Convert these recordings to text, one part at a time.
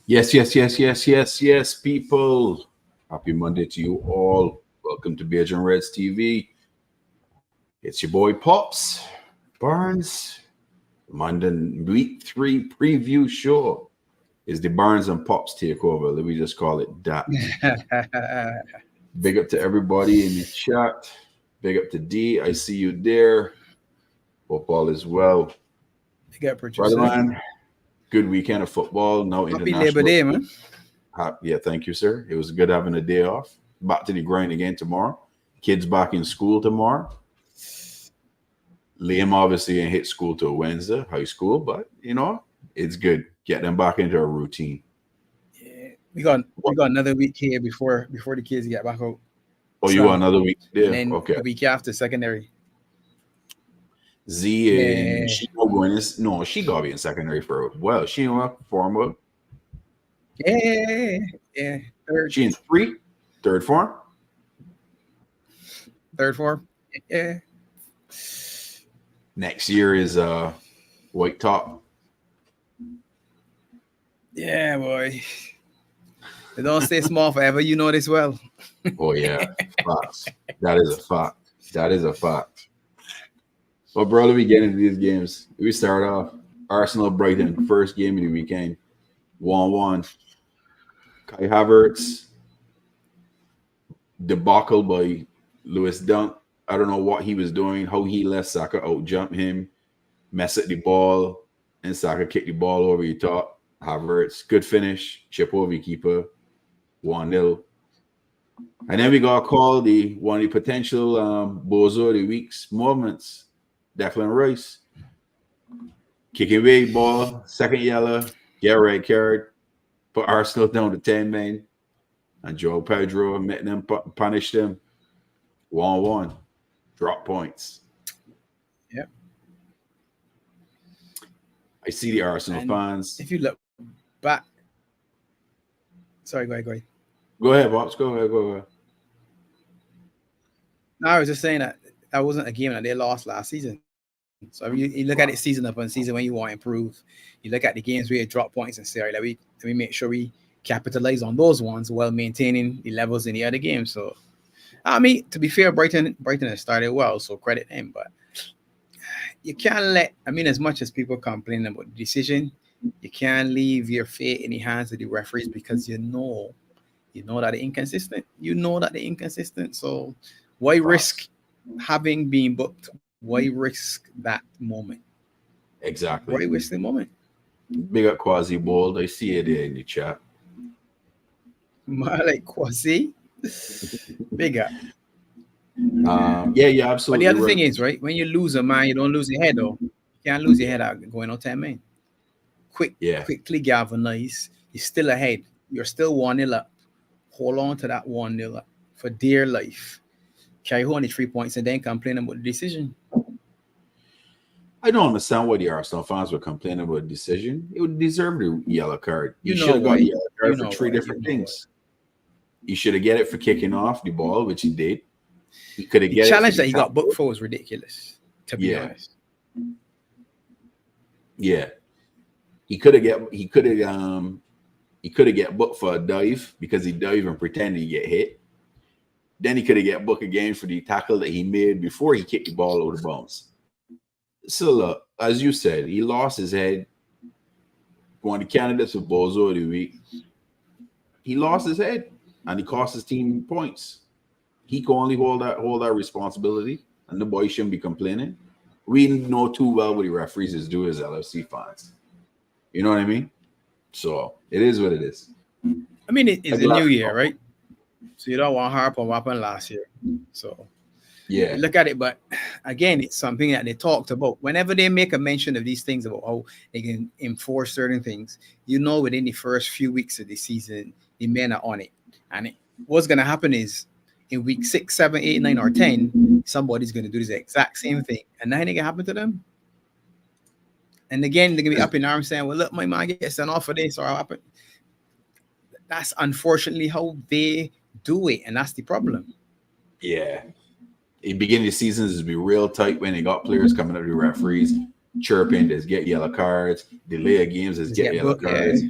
Yes, people. Happy Monday to you all. Welcome to Beige and Reds TV. It's your boy Pops Barnes. Monday Week 3 preview show is the Barnes and Pops takeover. Let me just call it that. Big up to everybody in the chat. Big up to D. I see you there. Hope all is well. Big up, Richard. Brother man, good weekend of football. No Happy international. Labor Day, man. Yeah, thank you, sir. It was good having a day off. Back to the grind again tomorrow. Kids back in school tomorrow. Liam obviously ain't hit school till Wednesday, high school, but it's good. Get them back into a routine. Yeah, we got another week here before the kids get back out. Oh, you want another week? Yeah, and then okay. A week after secondary. Z and she she gotta be in secondary for she ain't want to perform up. Yeah. She in third form. Third form. Yeah. Next year is white top. Yeah, boy. They don't stay small forever. You know this well. Oh yeah, facts. That is a fact. Well, brother, we get into these games. We start off Arsenal Brighton, first game of the weekend, 1-1. Kai Havertz debacle by Lewis Dunk. I don't know what he was doing, how he let Saka out jump him, mess at the ball, and Saka kicked the ball over the top. Havertz, good finish, chip over the keeper, 1-0. And then we got called one of the potential Bozo of the week's moments. Declan Rice, kicking away ball, second yellow, get a red card, put Arsenal down to 10 men, and Joe Pedro met them, punished them, 1-1, drop points. Yep. I see the Arsenal fans. If you look back, sorry, go ahead. Go ahead, Pops. Go ahead. No, I was just saying that wasn't a game that they lost last season. So you look at it season up and season when you want to improve. You look at the games where you drop points and say, all right, let me make sure we capitalize on those ones while maintaining the levels in the other games. So, I mean, to be fair, Brighton has started well, so credit them. But you can't as much as people complain about the decision, you can't leave your fate in the hands of the referees because you know that they're inconsistent. So why risk having been booked? Why risk that moment? Exactly. Why risk the moment? Big up Quasi Bold. I see it there in the chat. Like Quasi. Big up. Yeah, absolutely. But the other thing is, right, when you lose a man, you don't lose your head, though. You can't lose your head out going on 10 men. Quickly galvanize. You're still ahead. You're still 1-0 up. Hold on to that 1-0 up for dear life. Carry on the 3 points and then complain about the decision. I don't understand why the Arsenal fans were complaining about the decision. It would deserve the yellow card. You should have got a yellow card for three different things. You should have get it for kicking off the ball, which he did. He could have get the challenge it that he got booked for was ridiculous, to be honest. Yeah. He could have get booked for a dive because he dived and pretended he get hit. Then he could have get booked again for the tackle that he made before he kicked the ball over the bounce. So look, as you said, he lost his head. One of the candidates for Bozo of the week. He lost his head and he cost his team points. He can only hold that responsibility, and the boy shouldn't be complaining. We know too well what the referees is doing as LFC fans. You know what I mean? So it is what it is. I mean, it's a new year, right? So you don't want to harp on what happened last year. So yeah, look at it. But again, it's something that they talked about. Whenever they make a mention of these things about how they can enforce certain things, within the first few weeks of the season, the men are on it. And what's going to happen is in week 6, 7, 8, 9, or 10, somebody's going to do the exact same thing. And nothing can happen to them. And again, they're going to be up in arms saying, well, look, my man gets sent off for this or what happened. That's unfortunately how they do it. And that's the problem. Yeah. In the beginning of the seasons, it's be real tight when they got players coming up to referees, chirping, let's get yellow cards, delay of games, let's get yellow cards.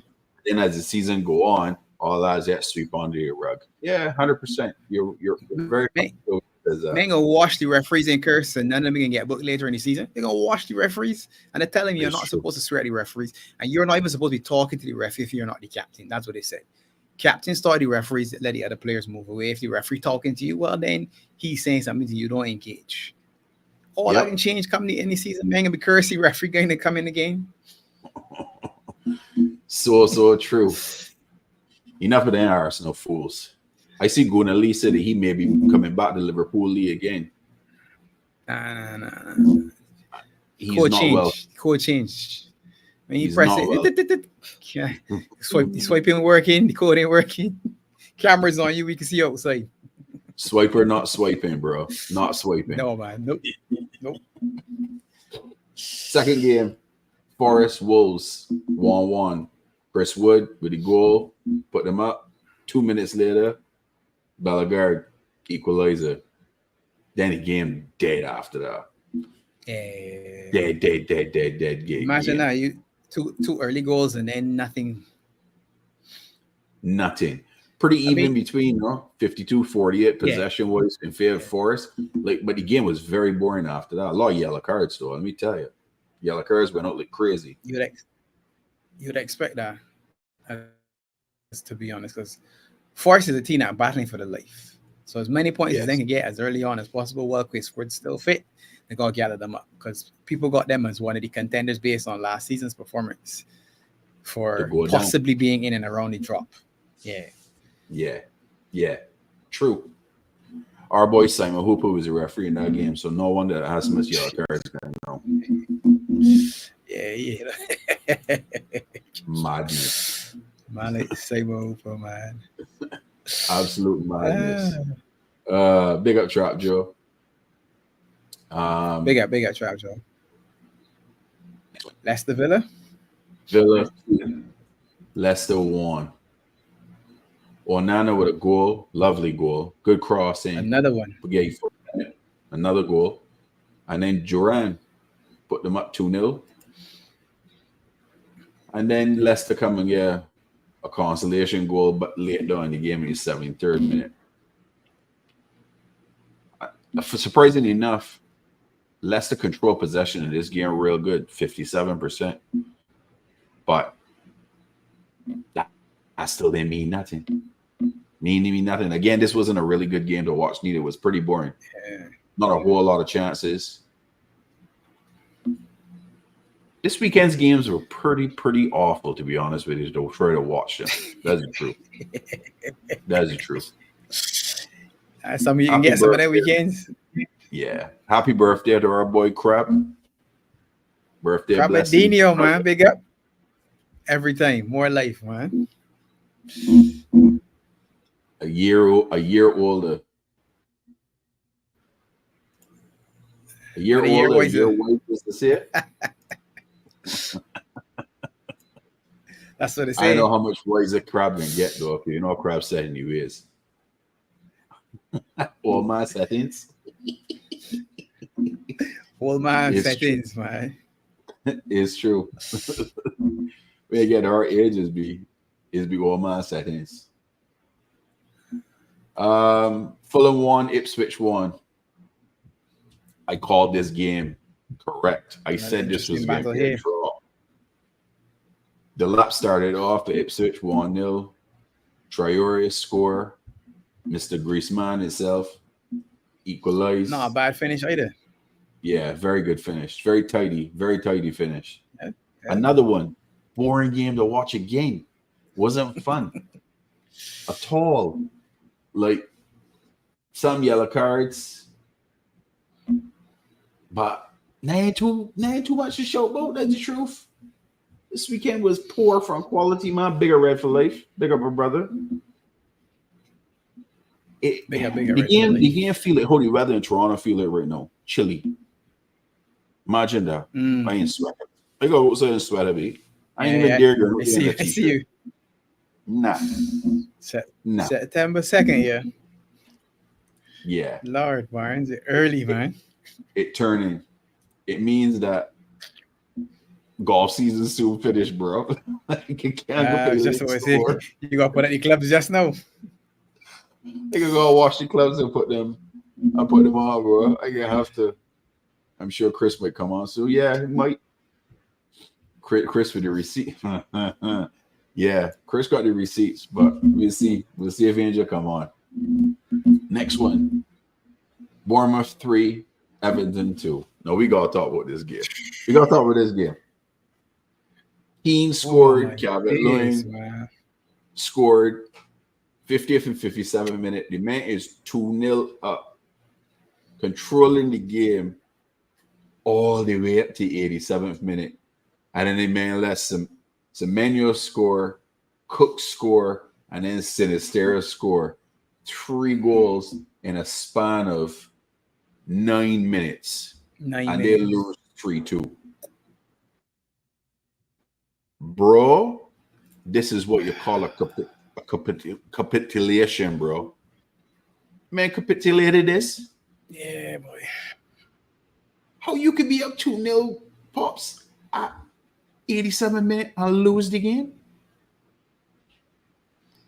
then as the season go on, all eyes get sweep under your rug. Yeah, 100%. You're very comfortable because, they ain't gonna wash the referees and curse, and none of them can get booked later in the season. They're gonna wash the referees, and they're telling you you're It's not true. supposed to swear at the referees, and you're not even supposed to be talking to the referee if you're not the captain. That's what they said. Captain started the referees, let the other players move away. If the referee talking to you, well, then he's saying something to you. Don't engage. All that can change come the end of the season, man. And be cursey referee going to come in the game. So true. Enough of the Arsenal fools. I see Gunnar Lee said that he may be coming back to Liverpool Lee again. Nah. He's Code not change. well. Code change. When you He's press not it, well. yeah. The swipe ain't working. The code ain't working. Cameras on you. We can see outside. Swiper, not swiping, bro. Not swiping. No, man. Nope. Second game, Forest Wolves 1-1. Chris Wood with the goal, put them up. 2 minutes later, Bellegarde equalizer. Then the game dead after that. Yeah. Dead game. Imagine that you two early goals and then nothing. Nothing. Pretty even between 52-48 possession wise in favor of Forest. But the game was very boring after that. A lot of yellow cards though, let me tell you. Yellow cards went out like crazy. You'd expect that, to be honest, because Forest is a team that battling for the life. So as many points as they can get as early on as possible while Quistford still fit, they got to gather them up because people got them as one of the contenders based on last season's performance for possibly being in and around the drop. Yeah. True. Our boy Simon Hooper was a referee in that game, so no wonder that has so much yellow cards. Yeah. Madness. Man, Simon Hooper, man. Absolute madness. Big up Trap Joe. Big up Trap Joe. Leicester Villa. Leicester won. Onana with a goal, lovely goal, good crossing. Another one. Another goal. And then Duran put them up 2-0. And then Leicester come and get a consolation goal, but late down in the game in the 73rd minute. Surprisingly enough, Leicester control possession in this game real good, 57%. But that still didn't mean nothing. Mean nothing. Again, this wasn't a really good game to watch. Neither. It was pretty boring. Not a whole lot of chances. This weekend's games were pretty awful, to be honest with you, to try to watch them. That's the truth. That's the truth. Some of you can get some of their weekends. Yeah. Happy birthday to our boy Crab. Birthday blessing. Crabadinho, man. Big up. Every time. More life, man. A year older. A year older, a year wiser to see it. That's what it say. I know how much wiser Crab can get though. You know Crab setting you is. All my settings. All my settings, man. It's true. We get our ages be all my settings. Fulham 1, Ipswich 1. I called this game correct. I said this was going to be a draw. The lap started off the Ipswich 1-0. Traore score. Mr. Griezmann itself equalized. Not a bad finish either. Yeah, very good finish. Very tidy finish. Yeah. Another one. Boring game to watch again. Wasn't fun at all. Like some yellow cards, but ain't too much to show about. That's the truth. This weekend was poor from quality, man. Bigger red for life. Big up, my brother. The game feel it. Holy weather in Toronto feel it right now. Chilly. Imagine that. I ain't sweating. I go outside sweat a bit. I ain't even dare. I see you. Nah. September 2nd, yeah. Yeah. Lord, Barnes, early, man. It turning. It means that golf season soon finished, bro. Like, you can't go play Just links what I say. no more. You got put at the clubs just now. I can go wash the clubs and put them on, bro. I gonna have to. I'm sure Chris might come on. So yeah, he might. Chris with the receipt. Yeah, Chris got the receipts, but we'll see. We'll see if Angel come on. Next one. Bournemouth 3, Everton 2. No, we gotta talk about this game. Keane scored, Calvert Lewin scored 50th and 57th minute. The man is 2-0 up, controlling the game all the way up to 87th minute. And then the man lets Semenyo score, Cook score, and then Sinistera score. 3 goals in a span of 9 minutes. They lose 3-2. Bro, this is what you call a capitulation, bro. Man capitulated this. Yeah, boy. How you could be up 2-0 pops at 87 minutes and lose the game?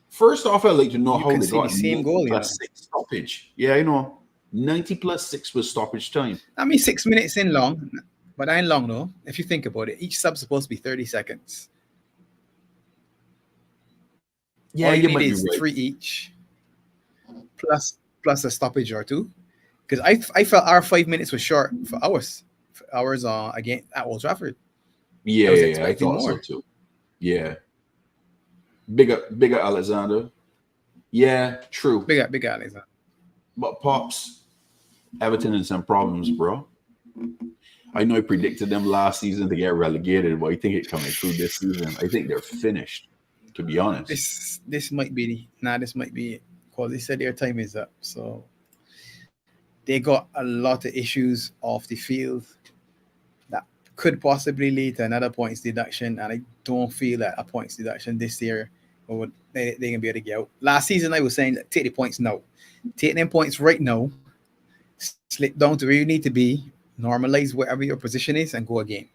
First off, I'd like to know how they got the same goal, plus 6 stoppage. Yeah, I know. 90 plus 6 was stoppage time. I mean, 6 minutes in long, but I ain't long though. If you think about it, each sub's supposed to be 30 seconds. Yeah, you might need be is right. 3 each, plus a stoppage or 2. Because I felt our 5 minutes was short for ours. Again at Old Trafford. Yeah, I thought so too. Yeah. Bigger Alexander. Yeah, true. Bigger Alexander. But Pops, Everton in some problems, bro. I know I predicted them last season to get relegated, but I think it's coming through this season. I think they're finished, to be honest. This might be it. Because they said their time is up. So they got a lot of issues off the field that could possibly lead to another points deduction. And I don't feel that a points deduction this year they can be able to get out. Last season, I was saying, take the points now. Take them points right now. Slip down to where you need to be. Normalize wherever your position is and go again.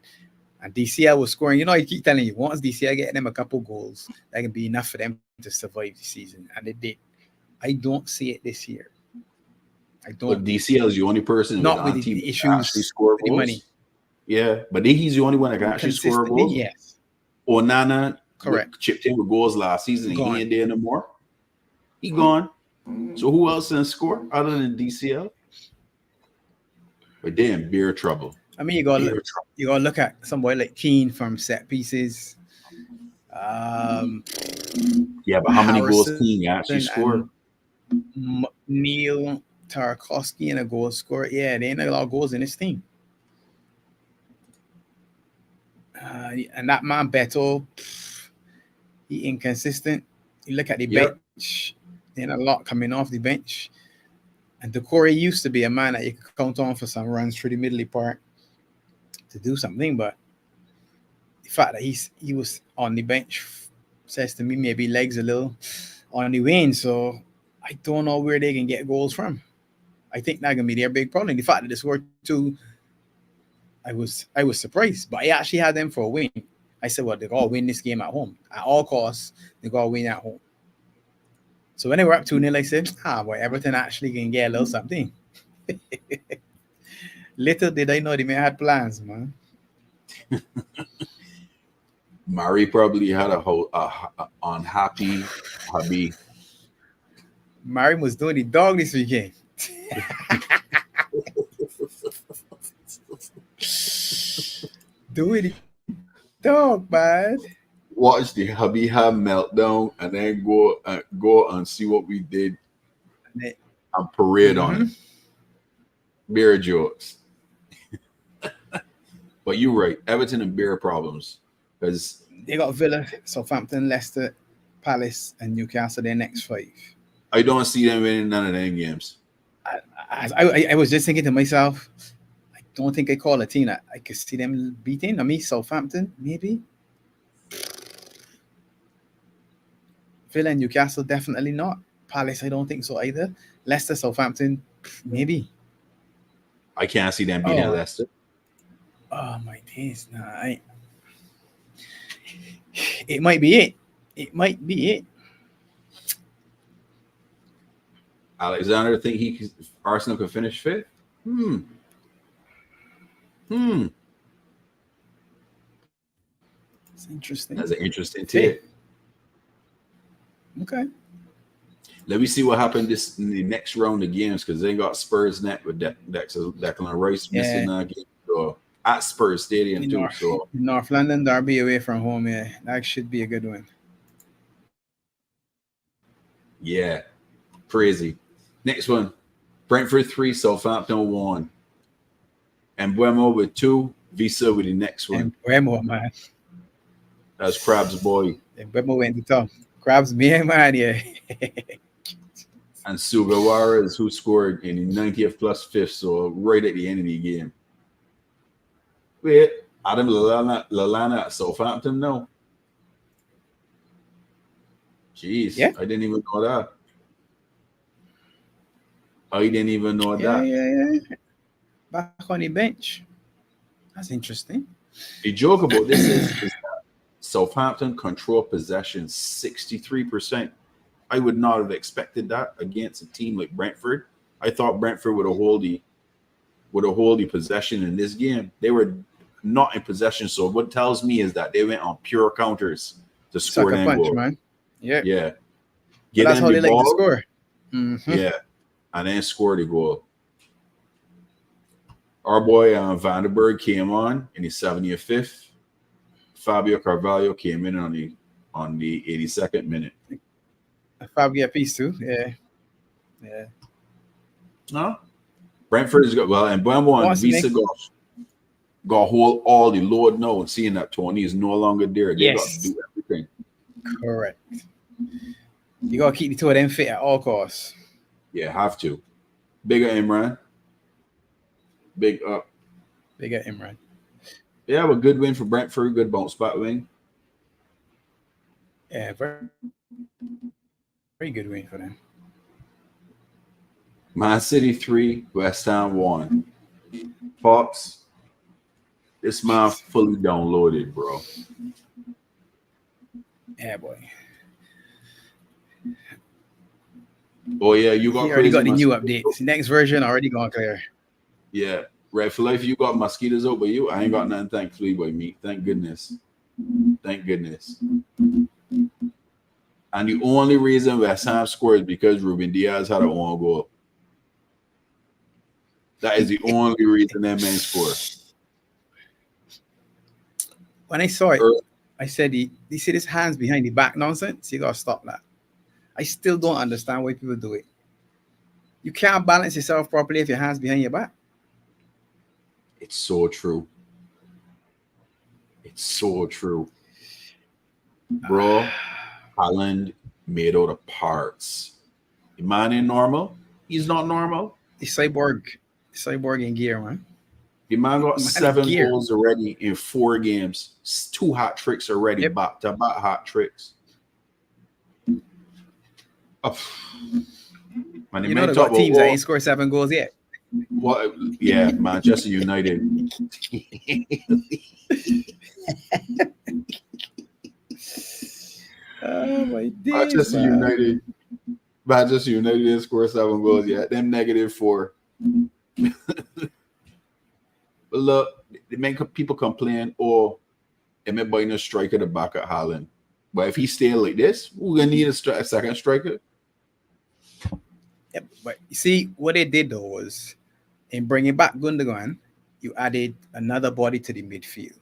And DCL was scoring. You know, I keep telling you, once DCL getting them a couple goals, that can be enough for them to survive the season. And they did. I don't see it this year. I don't. But DCL is the only person not with the issues actually score goals. Money. Yeah, but he's the only one that can actually score goals. Yes. Onana, correct, chipped in with goals last season. He ain't there no more. He gone. So who else can score other than DCL? But damn, beer trouble. I mean, you gotta look at somebody like Keane from set pieces. Yeah, but how many goals Keane actually scored? Neil Tarkowski and a goal scorer. Yeah, there ain't a lot of goals in this team. And that man Beto, he inconsistent. You look at the bench, there ain't a lot coming off the bench. And Decore used to be a man that you could count on for some runs through the middle part to do something, but the fact that he was on the bench says to me maybe legs a little on the wane. So I don't know where they can get goals from. I think that's gonna be their big problem. The fact that they scored 2, I was surprised, but I actually had them for a win. I said, well, they gotta win this game at home at all costs. They gotta win at home. So when they were up 2-0, I said, boy, Everton actually can get a little something. Little did I know the man had plans, man. Murray probably had a whole unhappy hubby. Murray was doing the dog this weekend. Doing the dog, man. Watch the hubby have meltdown and then go and see what we did and parade on him. Beer jokes. But you're right. Everton and beer problems. Because they got Villa, Southampton, Leicester, Palace, and Newcastle their next 5. I don't see them winning none of them games. I was just thinking to myself, I don't think I call a team that I could see them beating. I mean, Southampton, maybe. Villa and Newcastle, definitely not. Palace, I don't think so either. Leicester, Southampton, maybe. I can't see them beating Leicester. Oh, my days. Nah, It might be it. It might be it. Alexander think Arsenal could finish fifth? It's interesting. That's an interesting take. Okay. Let me see what happened in the next round of games, because they got Spurs net with Declan Rice missing that game. So at Spurs Stadium too. So North London derby away from home, yeah. That should be a good one. Yeah. Crazy. Next one. Brentford 3, Southampton 1. And Mbeumo with 2, Visa with the next one. Mbeumo, man. That's Crab's boy. Mbeumo went to top. Crab's me, man, yeah. And Sugawara is who scored in the 90th plus 5th, so right at the end of the game. Wait, Adam Lallana at Southampton? No. Jeez, yeah. I didn't even know that. I didn't even know that. Yeah. Back on the bench. That's interesting. The joke about this is that Southampton control possession 63%. I would not have expected that against a team like Brentford. I thought Brentford would have hold the possession in this game. They were not in possession, so what tells me is that they went on pure counters to score that punch, goal. Man. Yeah. That's how they like to score. Mm-hmm. Yeah, and then score the goal. Our boy Vandenberg came on in the 75th. Fabio Carvalho came in on the 82nd minute. Fabio piece too. Yeah. No, Brentford is good. Well, and Mbeumo and Visa got hold all the Lord knows, seeing that Tony is no longer there. They got to do everything. Correct. You gotta keep the two of them fit at all costs. Yeah, have to. Bigger Imran. Big up. Bigger Imran. Yeah, a good win for Brentford. Good bounce back win. Yeah, very good win for them. Man City 3, West Ham 1. Pops, this man fully downloaded, bro. Yeah, boy. Oh yeah, you got. He already got the new updates. The next version already gone clear. Yeah, Red for Life. You got mosquitoes over you. I ain't got nothing. Thankfully, by me. Thank goodness. Thank goodness. And the only reason West Ham scored is because Ruben Diaz had an own goal. That is the only reason that man scored. When I saw it, I said, he said his hands behind the back nonsense. You got to stop that. I still don't understand why people do it. You can't balance yourself properly if your hands behind your back. It's so true. It's so true. Bro, Haaland made out of parts. The man ain't normal. He's not normal. The cyborg in gear, man. The man got 7 goals already in 4 games. 2 hat tricks already, back-to-back hat tricks. Oh. Man, you know they got teams that ain't scored 7 goals yet. What? Yeah, Manchester United. Oh my days, Manchester United didn't score 7 goals yet. Them -4. But look, they make people complain, it may buy a striker to back at Haaland. But if he stay like this, we're gonna need a second striker. Yeah, but you see, what they did though was, in bringing back Gundogan, you added another body to the midfield.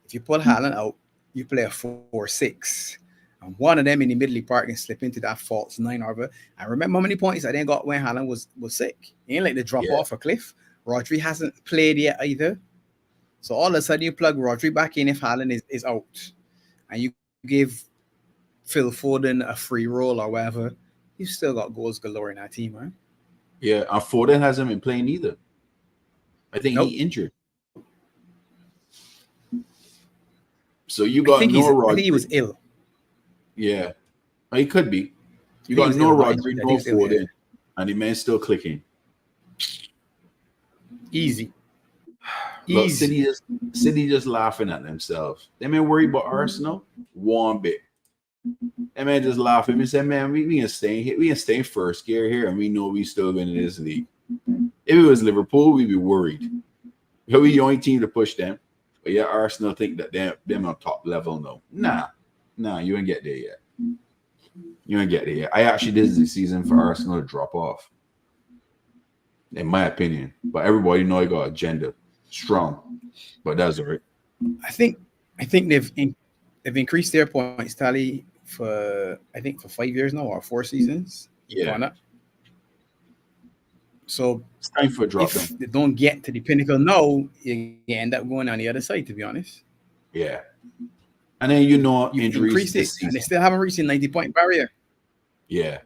If you pull Haaland out, you play a 4-6. And one of them in the middle of the park can slip into that false 9 over. And remember how many points I didn't got when Haaland was sick. He ain't like the drop off a cliff. Rodri hasn't played yet either. So all of a sudden you plug Rodri back in if Haaland is out. And you give Phil Foden a free roll or whatever. You've still got goals galore in that team, man. Yeah, and Foden hasn't been playing either. I think he injured. So you got Rodri. I think he was ill. Yeah, he could be. You got Rodri, no Foden, and the man's still clicking. Easy. Look, Easy. City just laughing at themselves. They ain't worried about Arsenal one bit. They man just laughing and say, "Man, we can stay here. We can stay in first gear here, and we know we still winning this league." If it was Liverpool, we'd be worried. We're the only team to push them. But yeah, Arsenal think that them on top level. No, nah, you ain't get there yet. You ain't get there yet. I actually this is the season for Arsenal to drop off, in my opinion. But everybody know they got agenda, strong. But that's all right. I think they've increased their points tally for 5 years now or 4 seasons. Yeah. So it's time for a drop if down. they don't get to the pinnacle now, you end up going on the other side, to be honest. Yeah. And then You've injuries increased this it, season. and they still haven't reached the 90-point barrier. Yeah.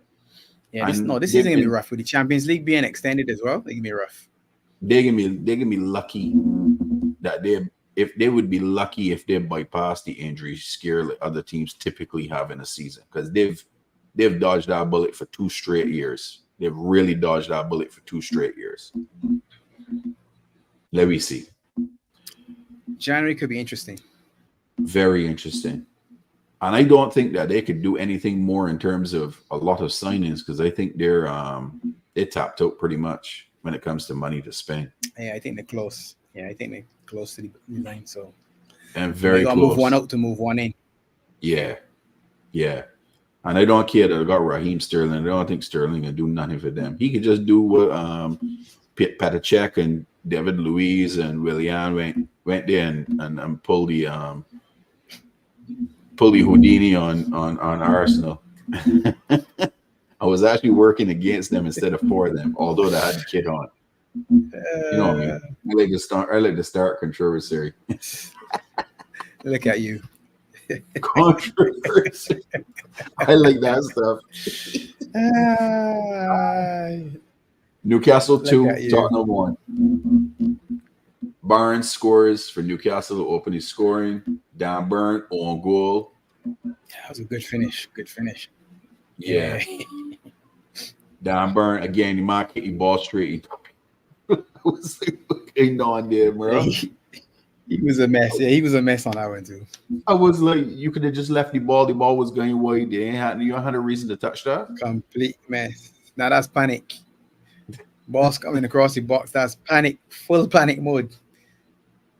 Yeah, this season gonna be rough with the Champions League being extended as well. It's gonna be rough. They're gonna be lucky that they would be lucky if they bypass the injury scare like other teams typically have in a season, because they've dodged that bullet for 2 straight years. They've really dodged that bullet for 2 straight years. Let me see. January could be interesting. Very interesting. And I don't think that they could do anything more in terms of a lot of signings, because I think they're tapped out pretty much when it comes to money to spend. Yeah, I think they're close. Yeah, I think they're close to the line. So and very close. Move one out to move one in. Yeah. And I don't care that I got Raheem Sterling. I don't think Sterling can do nothing for them. He could just do what Petr Cech and David Luiz and Willian went there and pull the Houdini on Arsenal. I was actually working against them instead of for them, although they had the kid on. You know what I mean? I like to start controversy. Look at you. Controversy. I like that stuff. Newcastle 2, Tottenham 1. Barnes scores for Newcastle to open his scoring. Dan Burn on goal. That was a good finish. Yeah. Dan Burn again. He might kick the ball straight. I was like, looking on there, bro. He was a mess. Yeah, he was a mess on that one too. I was like, you could have just left the ball. The ball was going wide. You don't have a reason to touch that. Complete mess. Now that's panic. Ball's coming across the box. That's panic. Full panic mode.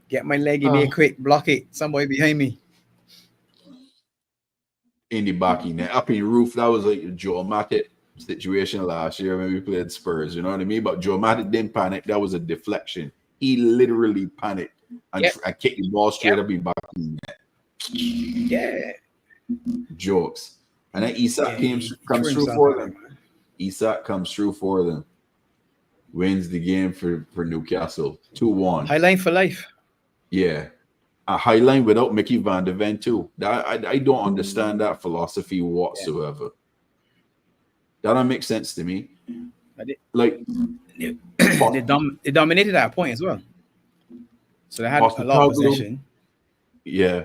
Get my leg in there quick. Block it. Somebody behind me. In the back in there. Up in the roof. That was like a Joe Matip situation last year when we played Spurs. You know what I mean? But Joe Matip didn't panic. That was a deflection. He literally panicked. And I kicked the ball straight up in back in net. Yeah. Jokes. And then Isak comes through for them. Isak comes through for them. Wins the game for Newcastle. 2-1. Highline for life. Yeah. A highline without Mickey van de Ven too. I don't understand that philosophy whatsoever. That don't make sense to me. Like they dominated that point as well. So they had a lot of possession. Yeah.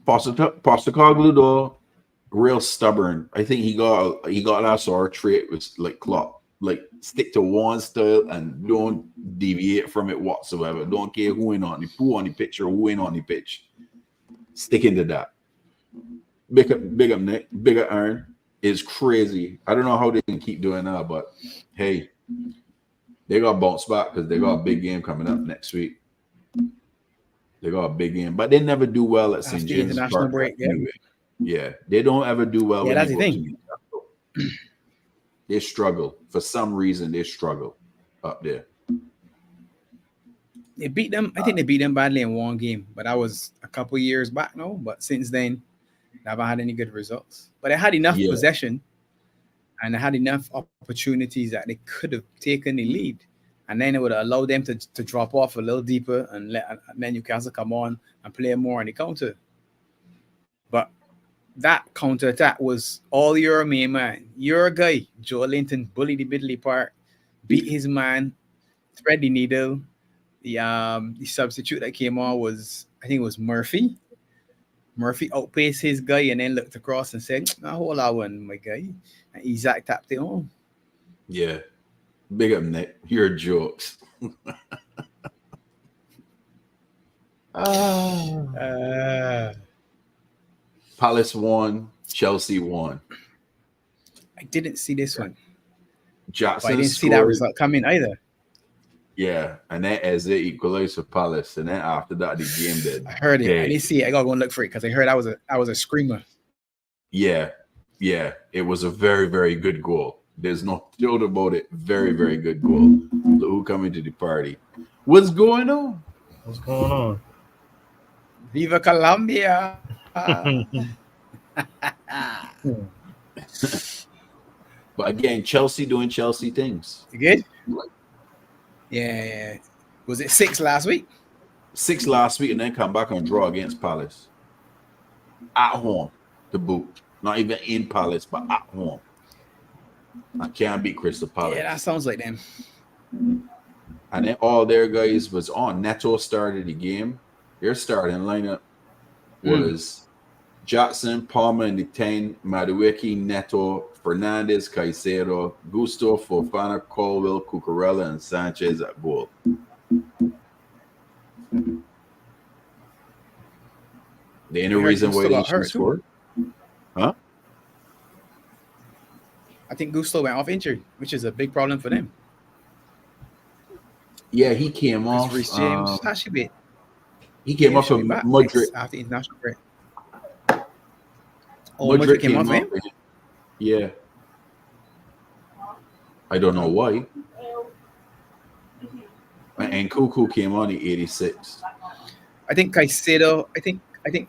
Postecoglou though, real stubborn. I think he got that sort of trait with like Klopp. Like stick to one style and don't deviate from it whatsoever. Don't care who on the pitch or who ain't on the pitch. Sticking to that. Big up Nick. Big up Aaron. Is crazy. I don't know how they can keep doing that, but hey, they got to bounce back because they got a big game coming up next week. They got a big game, but they never do well at St. James International break. Yeah, they don't ever do well. Yeah, that's the thing. They struggle for some reason. They struggle up there. They beat them. I think they beat them badly in one game, but that was a couple years back now. But since then, they haven't had any good results. But they had enough possession, and they had enough opportunities that they could have taken the lead, and then it would have allowed them to drop off a little deeper and let Newcastle come on and play more on the counter. But that counter attack was all your main man. Your guy, Joe Linton, bullied the middle part, beat his man, thread the needle. The substitute that came on was, I think it was Murphy. Murphy outpaced his guy and then looked across and said, "Now hold on, my guy." And Isak tapped it home. Yeah. Big up, Nick. Your jokes. Palace won. Chelsea won. I didn't see this one. But I Jackson didn't see that scored. result coming either. Yeah, and then as they equalized for Palace, and then after that, the game did. I heard it. I dead. didn't see it. I gotta go and look for it because I heard I was a screamer. Yeah, it was a very, very good goal. There's no doubt about it. Very, very good goal. Look who coming to the party. What's going on? What's going on? Viva Colombia! But again, Chelsea doing Chelsea things. You good? Yeah. Was it 6 last week? 6 last week, and then come back and draw against Palace at home. To boot, not even in Palace, but at home. I can't beat Crystal Palace. Yeah, that sounds like them. And then all their guys was on. Neto started the game. Their starting lineup was Jackson, Palmer in the 10, Madueke, Neto, Fernandez, Caicedo, Gusto, Fofana, Colwell, Cucurella, and Sanchez at goal. The only reason why they should score? Huh? I think Gusto went off injured, which is a big problem for them. Yeah, he came off. Reece James, actually, he came off of Madrid after international break. Oh, Madrid came off him? Yeah. I don't know why. And Cuckoo came on in 86. I think Caicedo. I think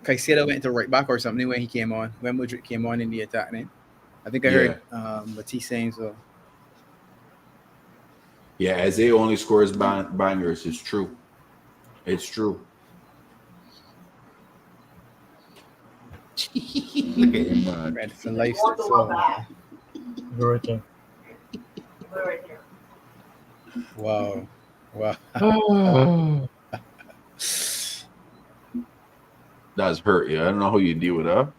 Caicedo went to right back or something when he came on. When Madrid came on in the attack, man. I think I heard what he's saying. So. Yeah, as they only scores bangers, it's true. It's true. Look at him, man. It's a life. You're right there. Wow. That's hurt, yeah. I don't know how you deal with that.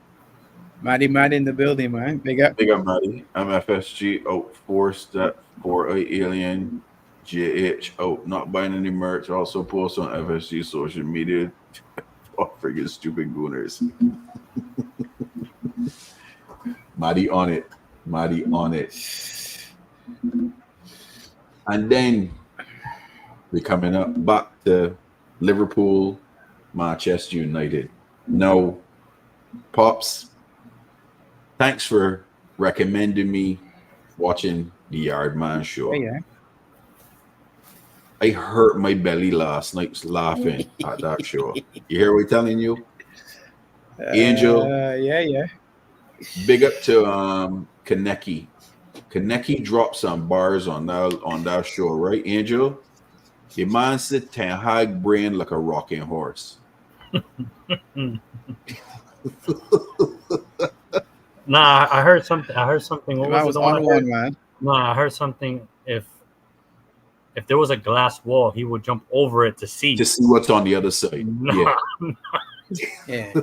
Maddie in the building, man. Big up, Maddie. I'm FSG out 4 alien JH out not buying any merch. Also post on FSG social media. Oh, friggin' stupid gooners. Maddie on it. And then we're coming up back to Liverpool, Manchester United. Now, Pops, thanks for recommending me watching the Yardman show. Oh, yeah. I hurt my belly last night laughing at that show. You hear what I'm telling you? Angel. Yeah. Big up to Kaneki. Kaneki dropped some bars on that show, right, Angel? The man said Ten Hag brain like a rocking horse. Nah, I heard something. What was was on one, man. Nah, I heard something. If there was a glass wall, he would jump over it to see what's on the other side. Nah. Yeah.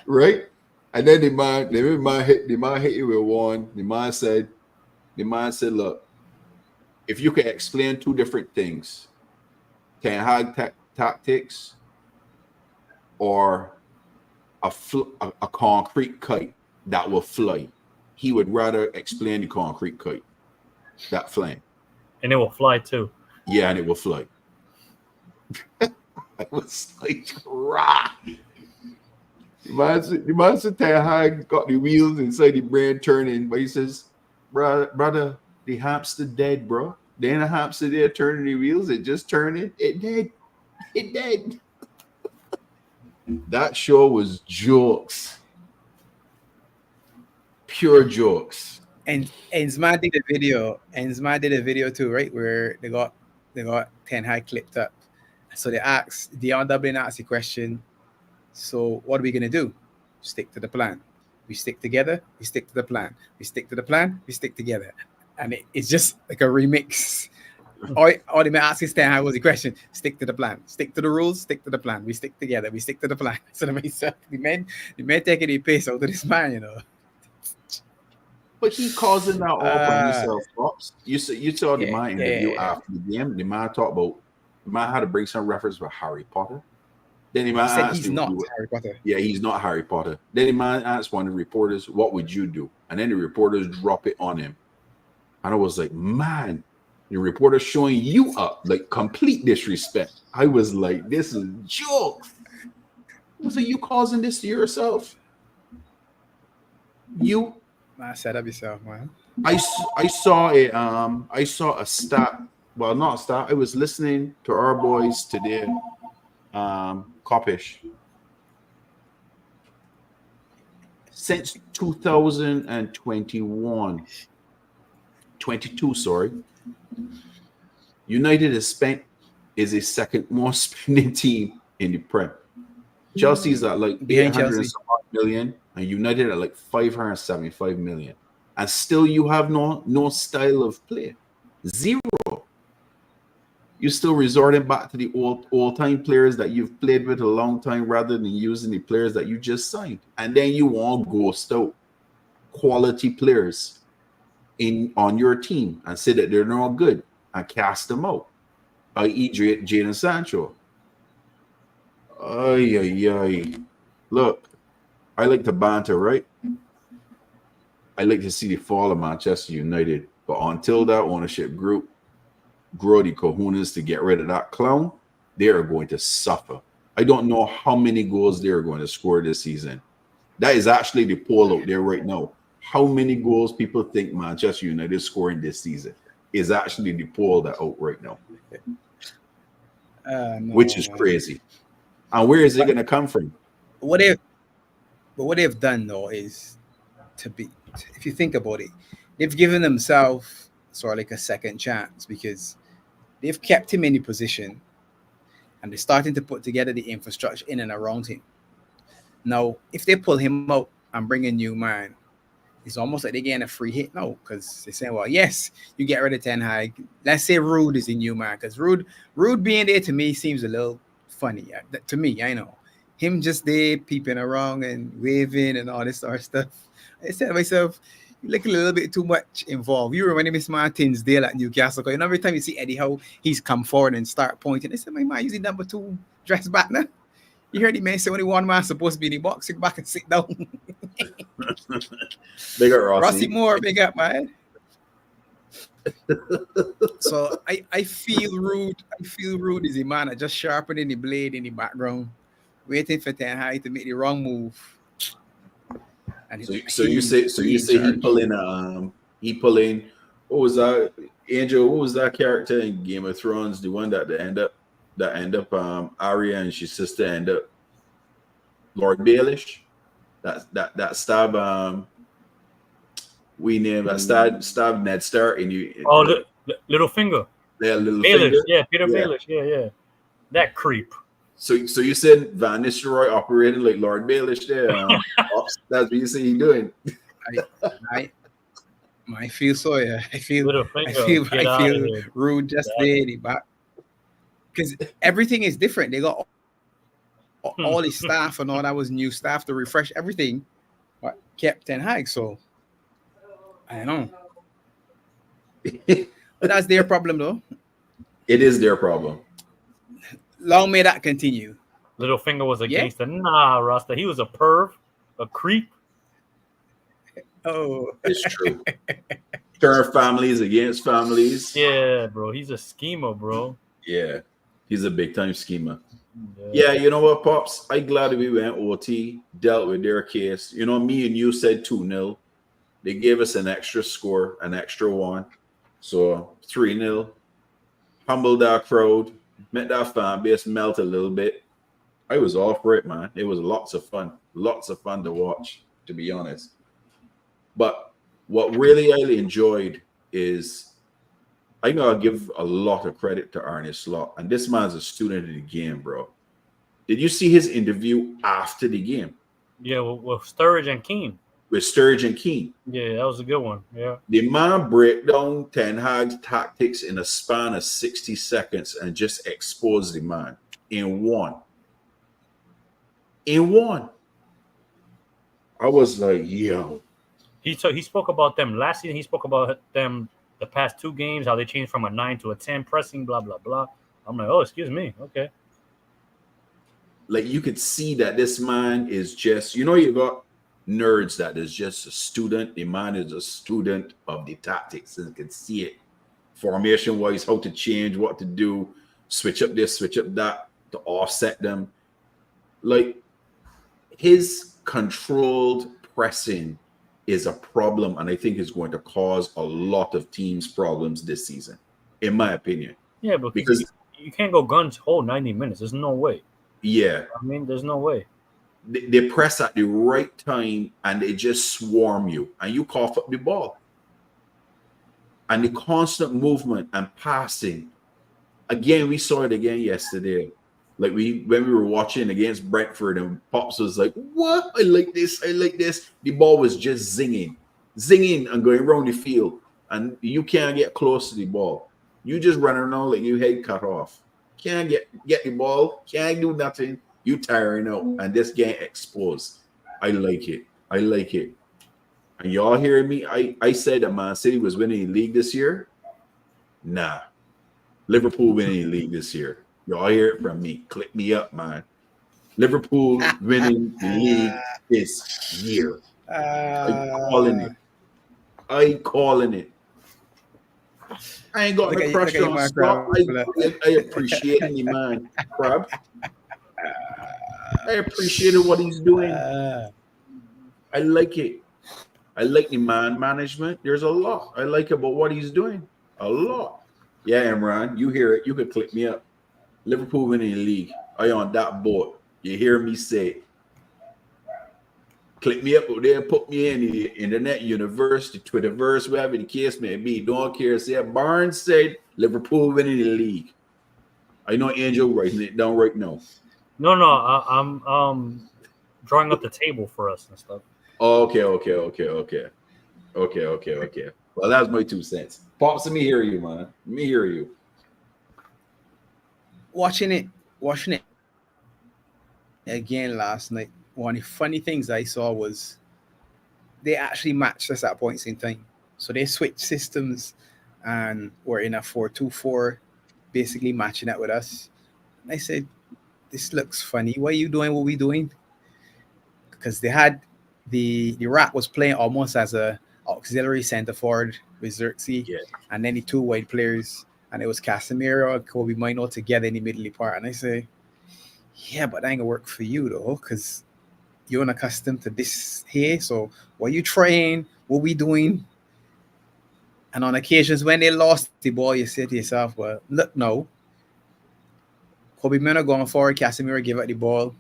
Right? And then the man hit you with one. The man said, look, if you can explain two different things, Ten Hag tactics or a concrete kite that will fly, he would rather explain the concrete kite that flying. And it will fly too. Yeah, and it will fly. I was like, rah. The man said Ten Hag got the wheels inside the brain turning, but he says, brother, the hamster dead, bro. There ain't a hamster there turning the wheels. It just turning. It dead. That show was jokes. Pure jokes. And Zma did a video. And Zma did a video too, right? Where they got Ten Hag clipped up. So Dion Dublin asked the question, so what are we gonna do? Stick to the plan. We stick together, we stick to the plan. We stick to the plan, we stick together. And it's just like a remix. or they may ask his Ten Hag was the question. Stick to the plan. Stick to the rules. Stick to the plan. We stick together. We stick to the plan. So the men taking the pace out of this man, you know. But he causing that all on himself, Pops. You saw the Yeah, man interview yeah. after the game. The man talked about the man had to bring some reference with Harry Potter. Then the man He said asked he's him, not Harry Potter. yeah, he's not Harry Potter. Then the man asked one of the reporters, "What would you do?" And then the reporters drop it on him, and I was like, "Man, the reporter showing you up like complete disrespect." I was like, "This is a joke." I was like, "You causing this to yourself? You." Man, set up yourself, man. I saw a stat. Well, not a stat. I was listening to our boys today, Kopish. Since 2021, 22, sorry, United is a second most spending team in the Prem. Chelsea's at like Behind 800 Chelsea. million, and United at like 575 million. And still you have no style of play. Zero. You're still resorting back to the old-time players that you've played with a long time rather than using the players that you just signed. And then you want to ghost out quality players on your team and say that they're not good and cast them out. I.e. Jadon Sancho. Ay. Look, I like to banter, right? I like to see the fall of Manchester United. But until that ownership group grow the cojones to get rid of that clown, they are going to suffer. I don't know how many goals they are going to score this season. That is actually the poll out there right now. How many goals people think Manchester United is scoring this season is actually the poll that out right now, No, which is crazy. And where is it going to come from? What they've done though is if you think about it, they've given themselves sort of like a second chance because they've kept him in the position and they're starting to put together the infrastructure in and around him. Now, if they pull him out and bring a new man, it's almost like they're getting a free hit now because they're saying, well, yes, you get rid of Ten Hag. Let's say Rude is a new man because Rude being there to me seems a little funny. To me, I know. Him just there peeping around and waving and all this sort of stuff. I said to myself, you look a little bit too much involved. You remember Miss Martin's deal at Newcastle. Because every time you see Eddie Howe, he's come forward and start pointing. They said, my man using number 2 dress back now. You heard the man say only one man supposed to be in the box. Sit back and sit down. Big up Rossi Moore, big up, man. So I feel Rude. I feel Rude is a man that just sharpening the blade in the background, waiting for Ten Hag to make the wrong move. And so you say he pull in what was that, Angel? What was that character in Game of Thrones? The one that end up Arya and his sister end up Lord Baelish. That stab we named that stab Ned Stark and you. Oh, Littlefinger. Yeah, Baelish. Littlefinger. Yeah, Peter Baelish. Yeah. That creep. So you said Van Nistelrooy operating like Lord Baelish there. That's what you say he doing. I feel so. Yeah, I feel Littlefinger, Rude just there in the back because everything is different. They got all the staff and all that was new staff to refresh everything, but kept Ten Hag. So I don't know, but that's their problem though. It is their problem. Long may that continue. Littlefinger was a gangster. Nah, Rasta. He was a perv, a creep. Oh, it's true. Turn families against families. Yeah, bro. He's a schemer, bro. Yeah, he's a big time schemer. Yeah, you know what, Pops? I'm glad that we went OT, dealt with their case. You know, me and you said 2-0. They gave us an extra score, an extra one. So 3-0. Humbled our crowd. Met that fan base melt a little bit. I was all for it, man. It was lots of fun to watch, to be honest. But what really I enjoyed is I know I give a lot of credit to Arne Slot, and this man's a student of the game, bro. Did you see his interview after the game? Yeah, with Sturridge and Keane. with Sturgeon King. Yeah, that was a good one. Yeah. The man break down Ten Hag's tactics in a span of 60 seconds and just expose the man in one. In one. I was like, yo. He spoke about them last season. He spoke about them the past 2 games, how they changed from a 9 to a 10 pressing, blah, blah, blah. I'm like, oh, excuse me. Okay. Like, you could see that this man is just, you got nerds that is just a student. The man is a student of the tactics and can see it formation wise, how to change, what to do, switch up this, switch up that to offset them. Like, his controlled pressing is a problem, and I think it's going to cause a lot of teams problems this season, in my opinion. Yeah, because you can't go guns whole 90 minutes. There's no way. Yeah. I mean, there's no way. They press at the right time and they just swarm you and you cough up the ball. And the constant movement and passing. Again, we saw it again yesterday. Like when we were watching against Brentford and Pops was like, what? I like this. I like this. The ball was just zinging and going around the field. And you can't get close to the ball. You just run around like your head cut off. Can't get the ball. Can't do nothing. You tiring out. And this game exposed. I like it. I like it. And y'all hearing me? I said that Man City was winning the league this year. Nah. Liverpool winning the league this year. Y'all hear it from me. Click me up, man. Liverpool winning the league this year. I'm calling it. I ain't got no pressure on Scott. I appreciate him, man. Crab. I appreciated what he's doing. I like it. I like the man management. There's a lot I like about what he's doing. A lot. Yeah, Imran, you hear it. You could click me up. Liverpool winning the league. I on that boat. You hear me say it. Click me up over there, put me in the internet universe, the Twitterverse, wherever the case may be. Don't care. Say Barnes said Liverpool winning the league. I know Angel writing it down right now. No, I'm drawing up the table for us and stuff. Okay. Well, that's my 2 cents. Pops, let me hear you, man. Let me hear you. Watching it again last night. One of the funny things I saw was they actually matched us at points in time. So they switched systems and were in a 4-2-4, basically matching that with us. And I said, this looks funny. What are you doing? What are we doing? Because they had the Rat was playing almost as a auxiliary center forward with Xerxes, and then the 2 wide players, and it was Casemiro and Kobe Mino together in the middle part. And I say, yeah, but that ain't gonna work for you though, because you're unaccustomed to this here. So what you trying? What we doing? And on occasions when they lost the ball, you say to yourself, well, look, no. Kobe Mino going forward, Casemiro give out the ball.